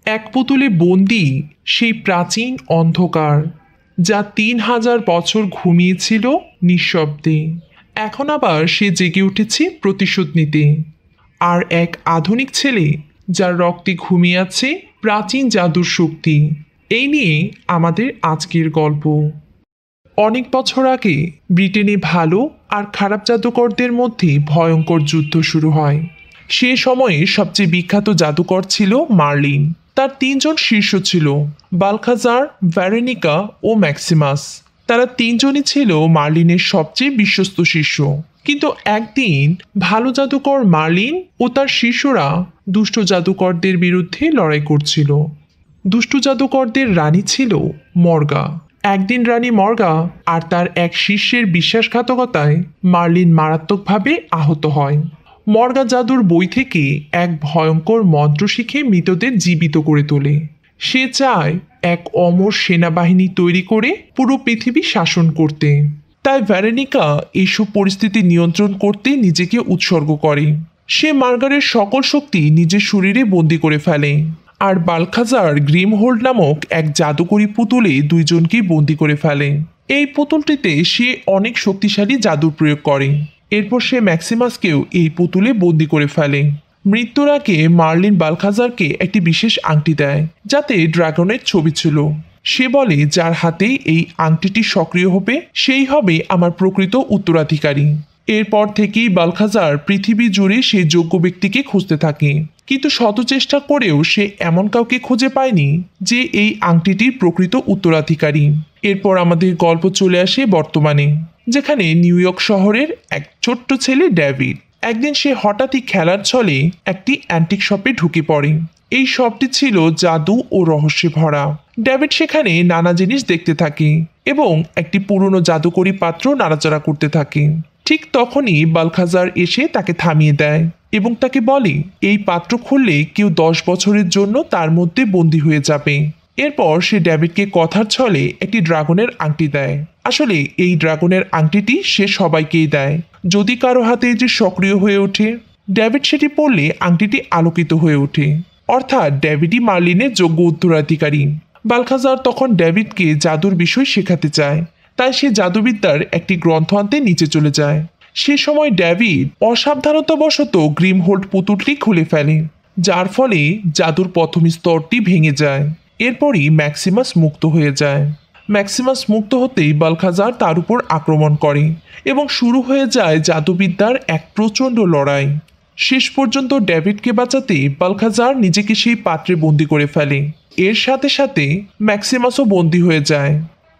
এক পুতুলে বন্দি সেই প্রাচীন অন্ধকার, যা ৩,০০০ বছর ঘুমিয়েছিল নিঃশব্দে। এখন আবার সে জেগে উঠেছে প্রতিশোধ নিতে। আর এক আধুনিক ছেলে যার রক্তে ঘুমিয়ে আছে প্রাচীন জাদুর শক্তি। এই নিয়ে আমাদের আজকের গল্প। অনেক বছর আগে ব্রিটেনে ভালো আর খারাপ জাদুকরদের মধ্যে ভয়ঙ্কর যুদ্ধ শুরু হয়। সে সময়ে সবচেয়ে বিখ্যাত জাদুকর ছিল মার্লিন। তার ৩ জন শিষ্য ছিল, বালখাজার, ভ্যারেনিকা ও ম্যাক্সিমাস। তারা ৩ জনই ছিল মার্লিনের সবচেয়ে বিশ্বস্ত শিষ্য। কিন্তু একদিন ভালো জাদুকর মার্লিন ও তার শিষ্যরা দুষ্ট জাদুকরদের বিরুদ্ধে লড়াই করছিল। দুষ্ট জাদুকরদের রানী ছিল মর্গা। একদিন রানী মর্গা আর তার এক শিষ্যের বিশ্বাসঘাতকতায় মার্লিন মারাত্মকভাবে আহত হয়। মর্গা জাদুর বই থেকে এক ভয়ঙ্কর মন্ত্র শিখে মৃতদের জীবিত করে তোলে। সে চায় এক অমর সেনাবাহিনী তৈরি করে পুরো পৃথিবী শাসন করতে। তাই ভ্যারেনিকা এইসব পরিস্থিতি নিয়ন্ত্রণ করতে নিজেকে উৎসর্গ করে। সে মার্গারের সকল শক্তি নিজের শরীরে বন্দি করে ফেলে। আর বালখাজার গ্রিমহোল্ড নামক এক জাদুকরী পুতুলে ২ জনকেই বন্দি করে ফেলে। এই পুতুলটিতে সে অনেক শক্তিশালী জাদুর প্রয়োগ করে। এরপর সে ম্যাক্সিমাসকেও এই পুতুলে বন্দি করে ফেলে। মৃত্যুর আগে মার্লিন বালখাজারকে একটি বিশেষ আংটি দেয়, যাতে ড্রাগনের ছবি ছিল। সে বলে, যার হাতে এই আংটিটি সক্রিয় হবে সেই হবে আমার প্রকৃত উত্তরাধিকারী। এরপর থেকেই বালখাজার পৃথিবী জুড়ে সেই যোগ্য ব্যক্তিকে খুঁজতে থাকে। কিন্তু শত চেষ্টা করেও সে এমন কাউকে খুঁজে পায়নি যে এই আংটিটির প্রকৃত উত্তরাধিকারী। এরপর আমাদের গল্প চলে আসে বর্তমানে, যেখানে নিউ ইয়র্ক শহরের এক ছোট্ট ছেলে ডেভিড। একদিন সে হঠাৎই খেলার ছলে একটি অ্যান্টিক শপে ঢুকে পড়ে। এই শপটি ছিল জাদু ও রহস্যে ভরা। ডেভিড সেখানে নানা জিনিস দেখতে থাকে এবং একটি পুরনো জাদুকরী পাত্র নাড়াচাড়া করতে থাকে। ঠিক তখনই বালখাজার এসে তাকে থামিয়ে দেয় এবং তাকে বলে, এই পাত্র খুললে কেউ ১০ বছরের জন্য তার মধ্যে বন্দী হয়ে যাবে। এরপর সে ডেভিডকে কথার ছলে একটি ড্রাগনের আংটি দেয়। আসলে এই ড্রাগনের আংটিটি সে সবাইকেই দেয়, যদি কারো হাতে এটি সক্রিয় হয়ে ওঠে। ডেভিড সেটি পড়লে আংটিটি আলোকিত হয়ে ওঠে, অর্থাৎ ডেভিডই মার্লিনের যোগ্য উত্তরাধিকারী। বালখাজার তখন ডেভিডকে জাদুর বিষয় শেখাতে চায়, তাই সে জাদুবিদ্যার একটি গ্রন্থ আনতে নিচে চলে যায়। সে সময় ডেভিড অসাবধানতাবশত গ্রিমহোল্ড পুতুলটি খুলে ফেলে, যার ফলে জাদুর প্রথম স্তরটি ভেঙে যায়। এরপরই ম্যাক্সিমাস মুক্ত হয়ে যায়। ম্যাক্সিমাস মুক্ত হতেই বালখাজার তার উপর আক্রমণ করে এবং শুরু হয়ে যায় জাদুবিদ্যার এক প্রচণ্ড লড়াই। শেষ পর্যন্ত ডেভিডকে বাঁচাতে বালখাজার নিজেকে সেই পাত্রে বন্দি করে ফেলে। এর সাথে সাথে ম্যাক্সিমাসও বন্দি হয়ে যায়।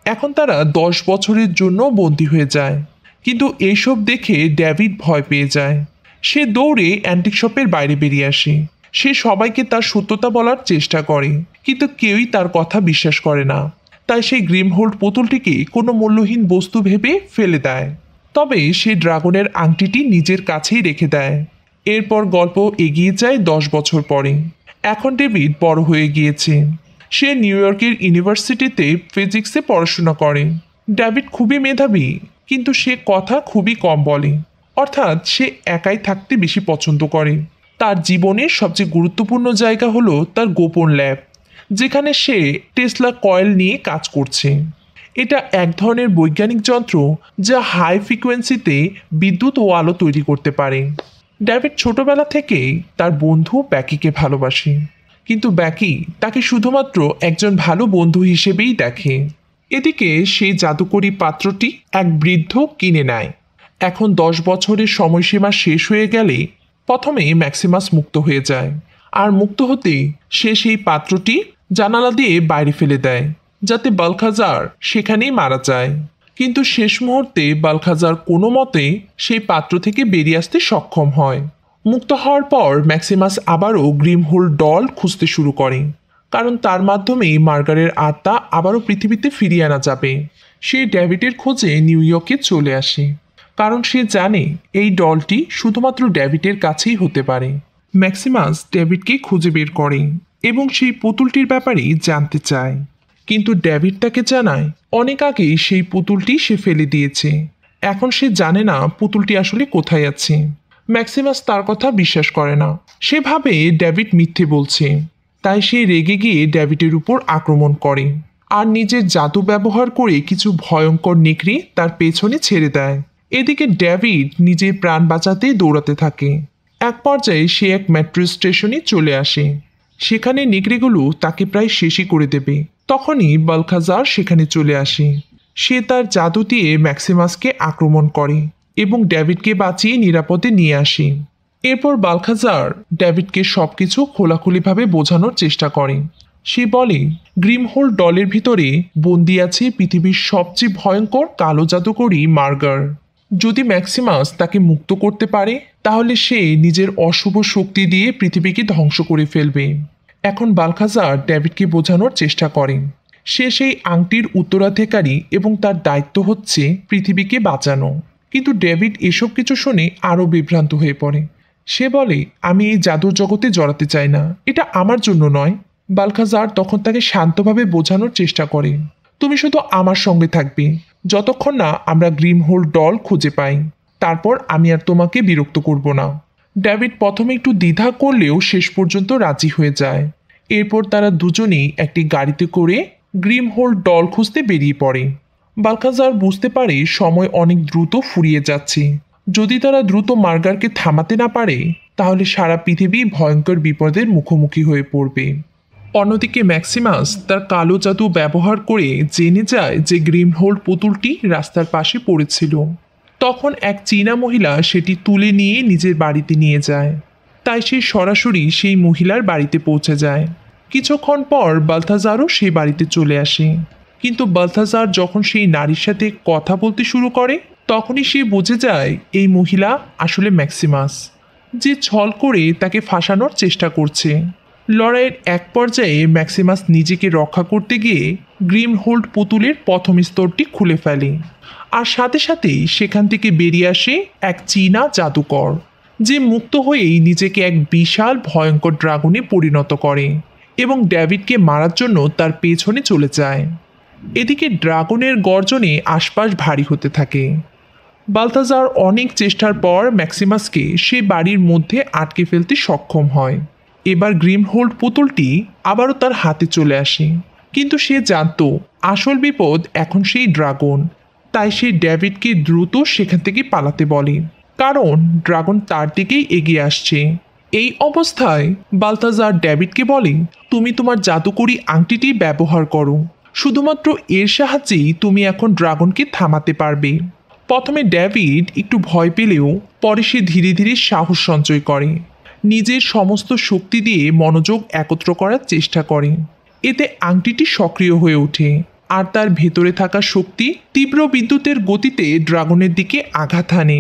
এখন তারা ১০ বছরের জন্য বন্দি হয়ে যায়। কিন্তু এইসব দেখে ডেভিড ভয় পেয়ে যায়। সে দৌড়ে অ্যান্টিক শপের বাইরে বেরিয়ে আসে। সে সবাইকে তার সত্যতা বলার চেষ্টা করে, কিন্তু কেউই তার কথা বিশ্বাস করে না। তাই সেই গ্রিমহোল্ড পুতুলটিকে কোনো মূল্যহীন বস্তু ভেবে ফেলে দেয়। তবে সে ড্রাগনের আংটিটি নিজের কাছেই রেখে দেয়। এরপর গল্প এগিয়ে যায় ১০ বছর পরে। এখন ডেভিড বড় হয়ে গিয়েছে। সে নিউ ইয়র্কের ইউনিভার্সিটিতে ফিজিক্সে পড়াশোনা করে। ডেভিড খুবই মেধাবী, কিন্তু সে কথা খুবই কম বলে, অর্থাৎ সে একাই থাকতে বেশি পছন্দ করে। তার জীবনের সবচেয়ে গুরুত্বপূর্ণ জায়গা হলো তার গোপন ল্যাব, যেখানে সে টেসলা কয়েল নিয়ে কাজ করছে। এটা এক ধরনের বৈজ্ঞানিক যন্ত্র যা হাই ফ্রিকোয়েন্সিতে বিদ্যুৎ ও আলো তৈরি করতে পারে। ডেভিড ছোটবেলা থেকেই তার বন্ধু ব্যাকিকে ভালোবাসে, কিন্তু ব্যাকি তাকে শুধুমাত্র একজন ভালো বন্ধু হিসেবেই দেখে। এদিকে সেই জাদুকরী পাত্রটি এক বৃদ্ধ কিনে নেয়। এখন ১০ বছরের সময়সীমা শেষ হয়ে গেলে প্রথমে ম্যাক্সিমাস মুক্ত হয়ে যায়। আর মুক্ত হতে সে সেই পাত্রটি জানালা দিয়ে বাইরে ফেলে দেয়, যাতে বালখাজার সেখানেই মারা যায়। কিন্তু শেষ মুহূর্তে বালখাজার কোনো মতে সেই পাত্র থেকে বেরিয়ে আসতে সক্ষম হয়। মুক্ত হওয়ার পর ম্যাক্সিমাস আবারও গ্রিমহোল্ড ডল খুঁজতে শুরু করে, কারণ তার মাধ্যমেই মার্গারের আত্মা আবারও পৃথিবীতে ফিরিয়ে আনা যাবে। সে ডেভিডের খোঁজে নিউ ইয়র্কে চলে আসে, কারণ সে জানে এই ডলটি শুধুমাত্র ডেভিডের কাছেই হতে পারে। ম্যাক্সিমাস ডেভিডকে খুঁজে বের করে এবং সেই পুতুলটির ব্যাপারে জানতে চায়, কিন্তু ডেভিড তাকে জানায় অনেক আগেই সেই পুতুলটি সে ফেলে দিয়েছে। এখন সে জানে না পুতুলটি আসলে কোথায় আছে। ম্যাক্সিমাস তার কথা বিশ্বাস করে না। সে ভাবে ডেভিড মিথ্যে বলছে। তাই সে রেগে গিয়ে ডেভিডের উপর আক্রমণ করে আর নিজের জাদু ব্যবহার করে কিছু ভয়ঙ্কর নেকড়ে তার পেছনে ছেড়ে দেয়। এদিকে ডেভিড নিজের প্রাণ বাঁচাতে দৌড়াতে থাকে। এক পর্যায়ে সে এক মেট্রো স্টেশনে চলে আসে। সেখানে নেকড়েগুলো তাকে প্রায় শেষই করে দেবে। তখনই বালথাজার সেখানে চলে আসে। সে তার জাদু দিয়ে ম্যাক্সিমাসকে আক্রমণ করে এবং ডেভিডকে বাঁচিয়ে নিরাপদে নিয়ে আসে। এরপর বালথাজার ডেভিডকে সবকিছু খোলাখুলিভাবে বোঝানোর চেষ্টা করে। সে বলে গ্রিমহোল ডলের ভিতরে বন্দি আছে পৃথিবীর সবচেয়ে ভয়ঙ্কর কালো জাদুকরী মার্গার। যদি ম্যাক্সিমাস তাকে মুক্ত করতে পারে তাহলে সে নিজের অশুভ শক্তি দিয়ে পৃথিবীকে ধ্বংস করে ফেলবে। এখন বালথাজার ডেভিডকে বোঝানোর চেষ্টা করে সে সেই আংটির উত্তরাধিকারী এবং তার দায়িত্ব হচ্ছে পৃথিবীকে বাঁচানো। কিন্তু ডেভিড এসব কিছু শুনে আরও বিভ্রান্ত হয়ে পড়ে। সে বলে আমি এই জাদুর জগতে জড়াতে চাই না, এটা আমার জন্য নয়। বালথাজার তখন তাকে শান্তভাবে বোঝানোর চেষ্টা করে তুমি শুধু আমার সঙ্গে থাকবে যতক্ষণ না আমরা গ্রিমহোল ডল খুঁজে পাই, তারপর আমি আর তোমাকে বিরক্ত করব না। ডেভিড প্রথমে একটু দ্বিধা করলেও শেষ পর্যন্ত রাজি হয়ে যায়। এরপর তারা দুজনেই একটি গাড়িতে করে গ্রিমহোল ডল খুঁজতে বেরিয়ে পড়ে। বালথাজার বুঝতে পারে সময় অনেক দ্রুত ফুরিয়ে যাচ্ছে। যদি তারা দ্রুত মার্গারকে থামাতে না পারে তাহলে সারা পৃথিবী ভয়ঙ্কর বিপদের মুখোমুখি হয়ে পড়বে। অন্যদিকে ম্যাক্সিমাস তার কালো জাদু ব্যবহার করে জেনে যায় যে গ্রিমহোল পুতুলটি রাস্তার পাশে পড়েছিল। তখন এক চীনা মহিলা সেটি তুলে নিয়ে নিজের বাড়িতে নিয়ে যায়। তাই সে সরাসরি সেই মহিলার বাড়িতে পৌঁছে যায়। কিছুক্ষণ পর বালথাজারও সেই বাড়িতে চলে আসে। কিন্তু বালথাজার যখন সেই নারীর সাথে কথা বলতে শুরু করে তখনই সে বুঝে যায় এই মহিলা আসলে ম্যাক্সিমাস, যে ছল করে তাকে ফাঁসানোর চেষ্টা করছে। লড়াইয়ের এক পর্যায়ে ম্যাক্সিমাস নিজেকে রক্ষা করতে গিয়ে গ্রিমহোল্ড পুতুলের প্রথম স্তরটি খুলে ফেলে আর সাথে সাথেই সেখান থেকে বেরিয়ে আসে এক চীনা জাদুকর, যে মুক্ত হয়েই নিজেকে এক বিশাল ভয়ঙ্কর ড্রাগনে পরিণত করে এবং ডেভিডকে মারার জন্য তার পেছনে চলে যায়। এদিকে ড্রাগনের গর্জনে আশপাশ ভারী হতে থাকে। বালথাজার অনেক চেষ্টার পর ম্যাক্সিমাসকে সে বাড়ির মধ্যে আটকে ফেলতে সক্ষম হয়। এবার গ্রিমহোল্ড পুতুলটি আবারও তার হাতে চলে আসে, কিন্তু সে জানত আসল বিপদ এখন সেই ড্রাগন। তাই সে ডেভিডকে দ্রুত সেখান থেকে পালাতে বলে, কারণ ড্রাগন তার দিকেই এগিয়ে আসছে। এই অবস্থায় বালথাজার ডেভিডকে বলে তুমি তোমার জাদুকরি আংটিটি ব্যবহার করো, শুধুমাত্র এর সাহায্যেই তুমি এখন ড্রাগনকে থামাতে পারবে। প্রথমে ডেভিড একটু ভয় পেলেও পরে সে ধীরে ধীরে সাহস সঞ্চয় করে, নিজের সমস্ত শক্তি দিয়ে মনোযোগ একত্র করার চেষ্টা করে। এতে আংটিটি সক্রিয় হয়ে ওঠে আর তার ভেতরে থাকা শক্তি তীব্র বিদ্যুতের গতিতে ড্রাগনের দিকে আঘাত হানে।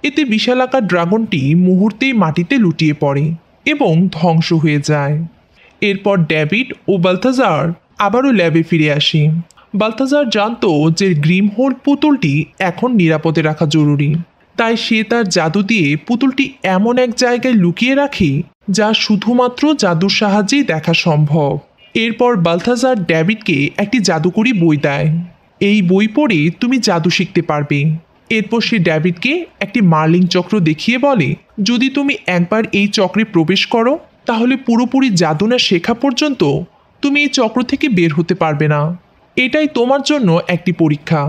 এতে বিশালাকার ড্রাগনটি মুহূর্তেই মাটিতে লুটিয়ে পড়ে এবং ধ্বংস হয়ে যায়। এরপর ডেভিড ও বালথাজার আবারও ল্যাবে ফিরে আসে। বালথাজার জানত যে গ্রিমহোল্ড পুতুলটি এখন নিরাপদে রাখা জরুরি, তাই সে তার জাদু দিয়ে পুতুলটি এমন এক জায়গায় লুকিয়ে রাখে যা শুধুমাত্র জাদুর সাহায্যেই দেখা সম্ভব। এরপর বালথাজার ডেভিডকে একটি জাদুকরি বই দেয়। এই বই পড়ে তুমি জাদু শিখতে পারবে। এরপর সে ডেভিডকে একটি মার্লিং চক্র দেখিয়ে বলে যদি তুমি একবার এই চক্রে প্রবেশ করো তাহলে পুরোপুরি জাদু না শেখা পর্যন্ত তুমি এই চক্র থেকে বের হতে পারবে না। এটাই তোমার জন্য একটি পরীক্ষা।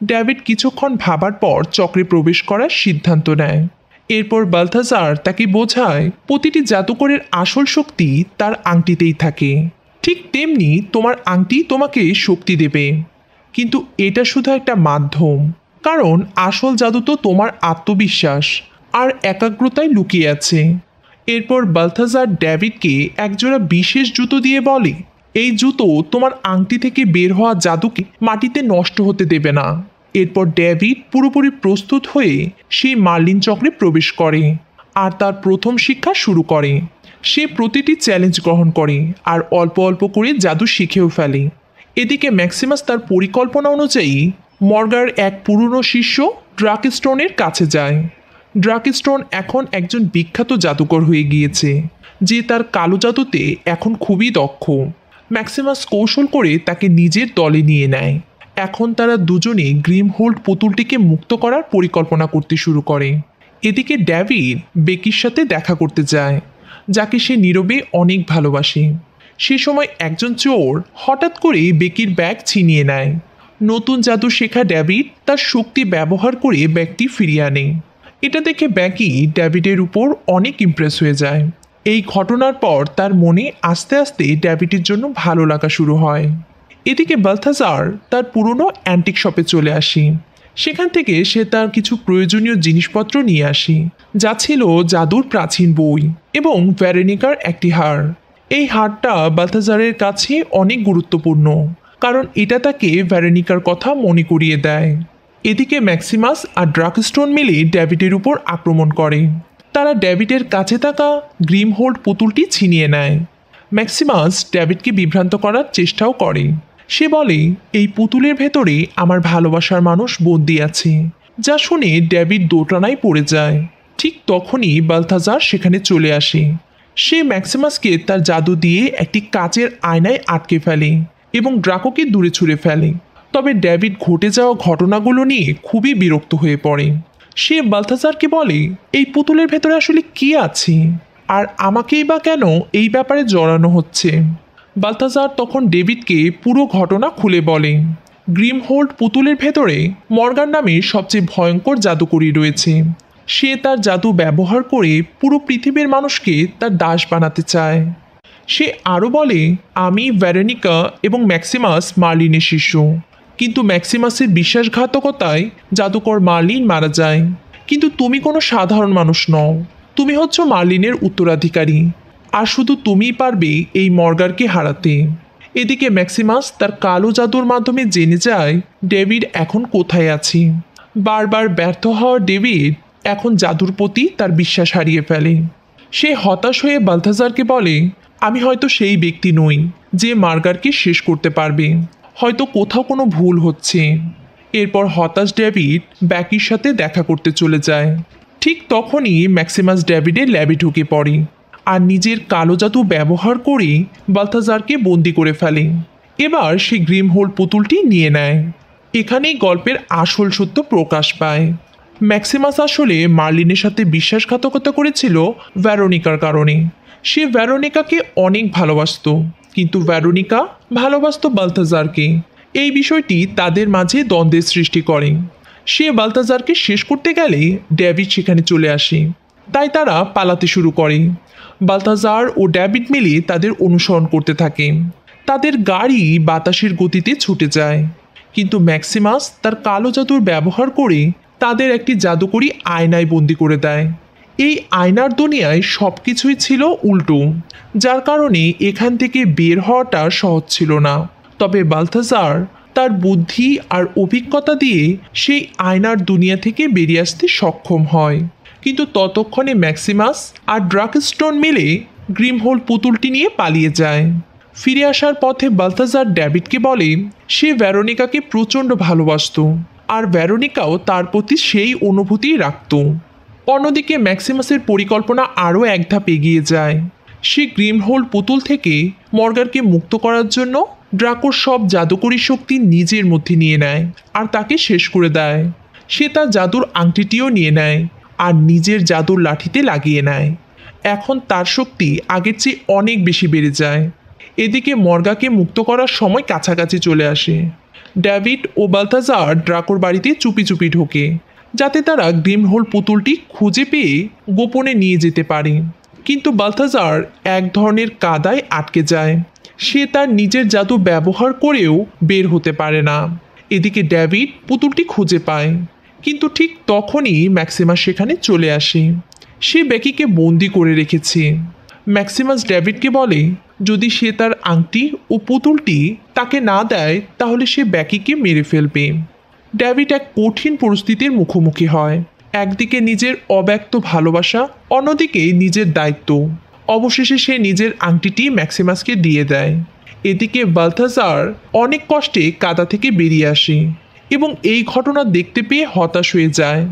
ডেভিড কিছুক্ষণ ভাবার পর চক্রে প্রবেশ করার সিদ্ধান্ত নেয়। এরপর বালথাজার তাকে বোঝায় প্রতিটি জাদুকরের আসল শক্তি তার আংটিতেই থাকে, ঠিক তেমনি তোমার আংটি তোমাকে শক্তি দেবে, কিন্তু এটা শুধু একটা মাধ্যম, কারণ আসল জাদু তো তোমার আত্মবিশ্বাস আর একাগ্রতায় লুকিয়ে আছে। এরপর বালথাজার ডেভিডকে একজোড়া বিশেষ জুতো দিয়ে বলে এই জুতো তোমার আংটি থেকে বের হওয়া জাদুকে মাটিতে নষ্ট হতে দেবে না। এরপর ডেভিড পুরোপুরি প্রস্তুত হয়ে সেই মার্লিন চক্রে প্রবেশ করে আর তার প্রথম শিক্ষা শুরু করে। সে প্রতিটি চ্যালেঞ্জ গ্রহণ করে আর অল্প অল্প করে জাদু শিখেও ফেলে। এদিকে ম্যাক্সিমাস তার পরিকল্পনা অনুযায়ী মর্গার এক পুরনো শিষ্য ড্রাকস্টোনের কাছে যায়। ড্রাকস্টোন এখন একজন বিখ্যাত জাদুকর হয়ে গিয়েছে, যে তার কালো জাদুতে এখন খুবই দক্ষ। ম্যাক্সিমাস কৌশল করে তাকে নিজের দলে নিয়ে নেয়। এখন তারা দুজনে গ্রিমহোল্ড পুতুলটিকে মুক্ত করার পরিকল্পনা করতে শুরু করে। এদিকে ডেভিড বেকির সাথে দেখা করতে যায়, যাকে সে নীরবে অনেক ভালোবাসে। সে সময় একজন চোর হঠাৎ করে বেকির ব্যাগ ছিনিয়ে নেয়। নতুন জাদু শেখা ডেভিড তার শক্তি ব্যবহার করে ব্যাগটি ফিরিয়ে আনে। এটা দেখে ব্যাকি ডেভিডের উপর অনেক ইমপ্রেস হয়ে যায়। এই ঘটনার পর তার মনে আস্তে আস্তে ডেভিডের জন্য ভালো লাগা শুরু হয়। এদিকে বালথাজার তার পুরনো অ্যান্টিক শপে চলে আসে। সেখান থেকে সে তার কিছু প্রয়োজনীয় জিনিসপত্র নিয়ে আসে, যা ছিল জাদুর প্রাচীন বই এবং ভেরোনিকার একটি হার। এই হারটা বালথাজারের কাছে অনেক গুরুত্বপূর্ণ, কারণ এটা তাকে ভেরোনিকার কথা মনে করিয়ে দেয়। এদিকে ম্যাক্সিমাস আর ড্রাকস্টোন মিলে ডেভিডের উপর আক্রমণ করে। তারা ডেভিডের কাছে থাকা গ্রিমহোল্ড পুতুলটি ছিনিয়ে নেয়। ম্যাক্সিমাস ডেভিডকে বিভ্রান্ত করার চেষ্টাও করে। সে বলে, এই পুতুলের ভেতরে আমার ভালোবাসার মানুষ বন্দি আছে, যা শুনে ডেভিড দোটানায় পড়ে যায়। ঠিক তখনই বালথাজার সেখানে চলে আসে। সে ম্যাক্সিমাসকে তার জাদু দিয়ে একটি কাচের আয়নায় আটকে ফেলে এবং ড্রাকোকে দূরে ছুঁড়ে ফেলে। তবে ডেভিড ঘটে যাওয়া ঘটনাগুলো নিয়ে খুবই বিরক্ত হয়ে পড়ে। সে বালথাজারকে বলে, এই পুতুলের ভেতরে আসলে কি আছে, আর আমাকেই বা কেন এই ব্যাপারে জড়ানো হচ্ছে। বালথাজার তখন ডেভিডকে পুরো ঘটনা খুলে বলে। গ্রিমহোল্ড পুতুলের ভেতরে মর্গান নামে সবচেয়ে ভয়ঙ্কর জাদুকরী রয়েছে। সে তার জাদু ব্যবহার করে পুরো পৃথিবীর মানুষকে তার দাস বানাতে চায়। সে আরও বলে, আমি ভেরোনিকা এবং ম্যাক্সিমাস মার্লিনের শিষ্য, কিন্তু ম্যাক্সিমাসের বিশ্বাসঘাতকতায় জাদুকর মার্লিন মারা যায়। কিন্তু তুমি কোনো সাধারণ মানুষ নও, তুমি হচ্ছ মার্লিনের উত্তরাধিকারী, আর শুধু তুমিই পারবে এই মর্গারকে হারাতে। এদিকে ম্যাক্সিমাস তার কালো জাদুর মাধ্যমে জেনে যায় ডেভিড এখন কোথায় আছে। বারবার ব্যর্থ হওয়া ডেভিড এখন জাদুর প্রতি তার বিশ্বাস হারিয়ে ফেলে। সে হতাশ হয়ে বালথাজারকে বলে, আমি হয়তো সেই ব্যক্তি নই যে মার্গারকে শেষ করতে পারবে, হয়তো কোথাও কোনো ভুল হচ্ছে। এরপর হতাশ ডেভিড ব্যাকির সাথে দেখা করতে চলে যায়। ঠিক তখনই ম্যাক্সিমাস ডেভিডের ল্যাবে ঢুকে পড়ে আর নিজের কালো জাদু ব্যবহার করে বালথাজারকে বন্দি করে ফেলে। এবার সে গ্রিমহোল্ড পুতুলটি নিয়ে নেয়। এখানেই গল্পের আসল সত্য প্রকাশ পায়। ম্যাক্সিমাস আসলে মার্লিনের সাথে বিশ্বাসঘাতকতা করেছিল ভেরোনিকার কারণে। সে ভেরোনিকাকে অনেক ভালোবাসত, কিন্তু ভেরোনিকা ভালোবাসত বালথাজারকে। এই বিষয়টি তাদের মাঝে দ্বন্দ্বের সৃষ্টি করে। সে বালথাজারকে শেষ করতে গেলে ডেভিড সেখানে চলে আসে, তাই তারা পালাতে শুরু করে। বালথাজার ও ডেভিড মিলে তাদের অনুসরণ করতে থাকে। তাদের গাড়ি বাতাসের গতিতে ছুটে যায়, কিন্তু ম্যাক্সিমাস তার কালো জাদুর ব্যবহার করে তাদের একটি জাদুকরী আয়নায় বন্দি করে দেয়। এই আয়নার দুনিয়ায় সব কিছুই ছিল উল্টো, যার কারণে এখান থেকে বের হওয়াটা সহজ ছিল না। তবে বালথাজার তার বুদ্ধি আর অভিজ্ঞতা দিয়ে সেই আয়নার দুনিয়া থেকে বেরিয়ে আসতে সক্ষম হয়। কিন্তু ততক্ষণে ম্যাক্সিমাস আর ড্রাকস্টোন মিলে গ্রিমহোল্ড পুতুলটি নিয়ে পালিয়ে যায়। ফিরে আসার পথে বালথাজার ডেভিডকে বলে সে ভেরোনিকাকে প্রচণ্ড ভালোবাসত, আর ভেরোনিকাও তার প্রতি সেই অনুভূতি রাখত। অন্যদিকে ম্যাক্সিমাসের পরিকল্পনা আরও এক ধাপ এগিয়ে যায়। সে গ্রিমহোল্ড পুতুল থেকে মর্গারকে মুক্ত করার জন্য ড্রাকোর সব জাদুকরী শক্তি নিজের মধ্যে নিয়ে নেয় আর তাকে শেষ করে দেয়। সে তার জাদুর আংটিটিও নিয়ে নেয় আর নিজের জাদুর লাঠিতে লাগিয়ে নেয়। এখন তার শক্তি আগের চেয়ে অনেক বেশি বেড়ে যায়। এদিকে মর্গাকে মুক্ত করার সময় কাছাকাছি চলে আসে। ডেভিড ও বালথাজার ড্রাকোর বাড়িতে চুপি চুপি ঢোকে, যাতে তারা গ্রিমহোল্ড পুতুলটি খুঁজে পেয়ে গোপনে নিয়ে যেতে পারে। কিন্তু বালথাজার এক ধরনের কাদায় আটকে যায়। সে তার নিজের জাদু ব্যবহার করেও বের হতে পারে না। এদিকে ডেভিড পুতুলটি খুঁজে পায়, কিন্তু ঠিক তখনই ম্যাক্সিমাস সেখানে চলে আসে। সে বেকিকে বন্দি করে রেখেছে। ম্যাক্সিমাস ডেভিডকে বলে যদি সে তার আংটি ও পুতুলটি তাকে না দেয় তাহলে সে বেকিকে মেরে ফেলবে। ডেভিড এক কঠিন পরিস্থিতির মুখোমুখি হয়। একদিকে নিজের অব্যক্ত ভালোবাসা, অন্যদিকে নিজের দায়িত্ব। অবশেষে সে নিজের আংটিটি ম্যাক্সিমাসকে দিয়ে দেয়। এদিকে বালথাজার অনেক কষ্টে কাদা থেকে বেরিয়ে আসে এবং এই ঘটনা দেখতে পেয়ে হতাশ হয়ে যায়।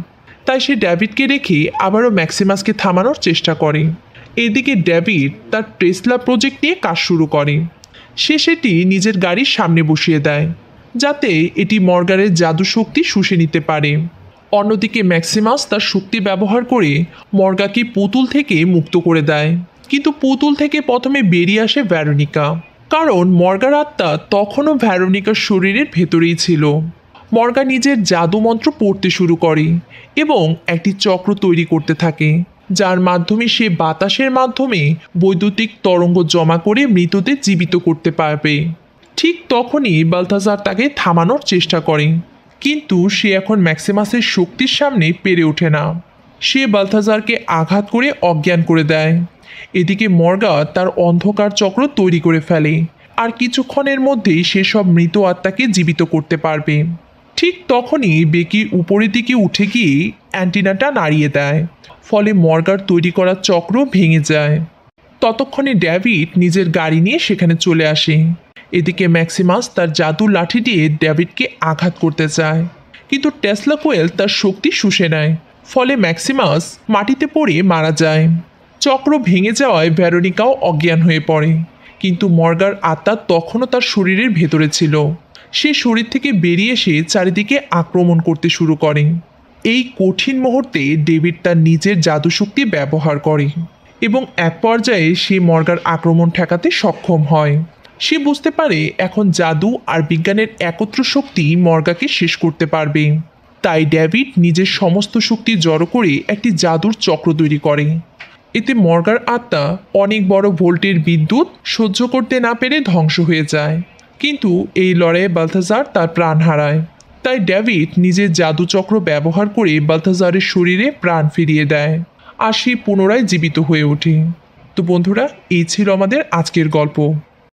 তাই সে ডেভিডকে রেখে আবারও ম্যাক্সিমাসকে থামানোর চেষ্টা করে। এদিকে ডেভিড তার টেসলা প্রজেক্ট নিয়ে কাজ শুরু করে। সে সেটি নিজের গাড়ির সামনে বসিয়ে দেয়, যাতে এটি মর্গারের জাদু শক্তি শুষে নিতে পারে। অন্যদিকে ম্যাক্সিমাস তার শক্তি ব্যবহার করে মর্গাকে পুতুল থেকে মুক্ত করে দেয়। কিন্তু পুতুল থেকে প্রথমে বেরিয়ে আসে ভেরোনিকা, কারণ মর্গার আত্মা তখনও ভেরোনিকার শরীরের ভেতরেই ছিল। মর্গা নিজের জাদুমন্ত্র পড়তে শুরু করে এবং একটি চক্র তৈরি করতে থাকে, যার মাধ্যমে সে বাতাসের মাধ্যমে বৈদ্যুতিক তরঙ্গ জমা করে মৃতদের জীবিত করতে পারবে। ঠিক তখনই বালথাজার তাকে থামানোর চেষ্টা করে, কিন্তু সে এখন ম্যাক্সিমাসের শক্তির সামনে পেরে ওঠে না। সে বালথাজারকে আঘাত করে অজ্ঞান করে দেয়। এদিকে মর্গা তার অন্ধকার চক্র তৈরি করে ফেলে, আর কিছুক্ষণের মধ্যেই সে সব মৃত আত্মাকে জীবিত করতে পারবে। ঠিক তখনই বেকি উপরের দিকে উঠে গিয়ে অ্যান্টিনাটা নাড়িয়ে দেয়, ফলে মর্গার তৈরি করা চক্র ভেঙে যায়। ততক্ষণে ডেভিড নিজের গাড়ি নিয়ে সেখানে চলে আসে। এদিকে ম্যাক্সিমাস তার জাদুর লাঠি দিয়ে ডেভিডকে আঘাত করতে চায়, কিন্তু টেসলা কোয়েল তার শক্তি শুষে নেয়, ফলে ম্যাক্সিমাস মাটিতে পড়ে মারা যায়। চক্র ভেঙে যাওয়ায় ভেরোনিকাও অজ্ঞান হয়ে পড়ে, কিন্তু মর্গার আত্মা তখনও তার শরীরের ভেতরে ছিল। সে শরীর থেকে বেরিয়ে এসে চারিদিকে আক্রমণ করতে শুরু করে। এই কঠিন মুহূর্তে ডেভিড তার নিজের জাদুশক্তি ব্যবহার করে এবং এক পর্যায়ে সে মর্গার আক্রমণ ঠেকাতে সক্ষম হয়। সে বুঝতে পারে এখন জাদু আর বিজ্ঞানের একত্র শক্তি মর্গাকে শেষ করতে পারবে। তাই ডেভিড নিজের সমস্ত শক্তি জড়ো করে একটি জাদুর চক্র তৈরি করে। এতে মর্গার আত্মা অনেক বড় ভোল্টের বিদ্যুৎ সহ্য করতে না পেরে ধ্বংস হয়ে যায়, কিন্তু এই লড়াইয়ে বালথাজার তার প্রাণ হারায়। তাই ডেভিড নিজের জাদুচক্র ব্যবহার করে বালথাজারের শরীরে প্রাণ ফিরিয়ে দেয়, আর সে পুনরায় জীবিত হয়ে ওঠে। তো বন্ধুরা, এই ছিল আমাদের আজকের গল্প।